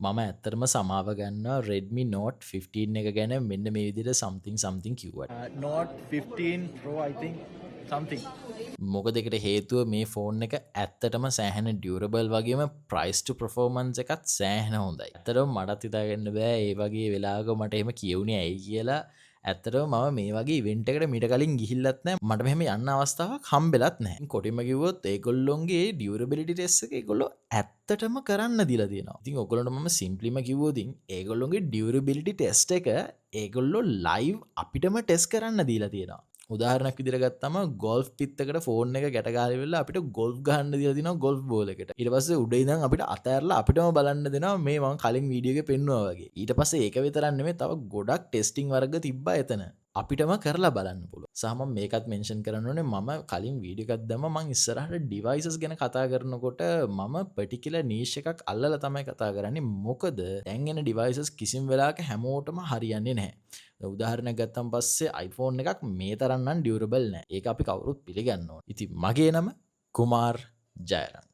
මම ඇත්තරම සමාව ගන්න Redmi Note 15 එක ගැන මෙන්න මේ විදිහට something කිව්වට. Note 15 Pro, I think, something. මොකද ඒකට හේතුව මේ ෆෝන් එක ඇත්තටම සෑහෙන ඩියුරබල් වගේම ප්‍රයිස් ටු පර්ෆෝමන්ස් එකත් සෑහෙන හොඳයි. ඇත්තටම මටත් හිතාගන්න බෑ ඒ වගේ වෙලාවක මට එහෙම කියවුනේ ඇයි කියලා. ඇත්තටම මම මේ වගේ ඉවෙන්ට් එකකට මීට කලින් ගිහිල්ලත් නැහැ. මට මෙහෙම යන්න අවස්ථාවක් හම්බෙලත් නැහැ. කොටිම කිව්වොත් ඒගොල්ලොන්ගේ ඩියුරබිලිටි ටෙස්ට් එක ඒගොල්ලෝ ඇත්තටම කරන්න දීලා තියෙනවා. ඉතින් ඔයගොල්ලන්ට මම සිම්පලිම කිව්වොත් ඒගොල්ලොන්ගේ ඩියුරබිලිටි ටෙස්ට් එක ඒගොල්ලෝ ලයිව් අපිටම ටෙස්ට් කරන්න දීලා තියෙනවා. උදාහරණයක් විදිහට ගත්තම ගෝල්ෆ් පිත්තකට ෆෝන් එක ගැට ගාලා ඉවරලා අපිට ගෝල්ෆ් ගහන්න දීලා තිනවා ගෝල්ෆ් බෝල් එකට. ඊට පස්සේ උඩ ඉඳන් අපිට අතෑරලා අපිටම බලන්න දෙනවා මේ මම කලින් වීඩියෝ එකේ පෙන්නුවා වගේ. ඊට පස්සේ ඒක විතරක් නෙමෙයි තව ගොඩක් ටෙස්ටිං වර්ග තිබ්බා එතන. අපිටම කරලා බලන්න පුළුවන්. සහ මම මේකත් මෙන්ෂන් කරන්න ඕනේ මම කලින් වීඩියෝ එකක් දැම්ම මම ඉස්සරහට ඩිවයිසස් ගැන කතා කරනකොට මම පර්ටිකියුලර් නීෂ් එකක් අල්ලලා තමයි කතා කරන්නේ. මොකද දැන් එන ඩිවයිසස් කිසිම වෙලාවක හැමෝටම හරියන්නේ නැහැ. උදාහරණයක් ගත්තන් පස්සේ iPhone එකක් මේ තරම් නම් ඩියුරබල් නැහැ. ඒක අපි කවුරුත් පිළිගන්න ඕනේ. ඉතින් මගේ නම කුමාර් ජයරන්.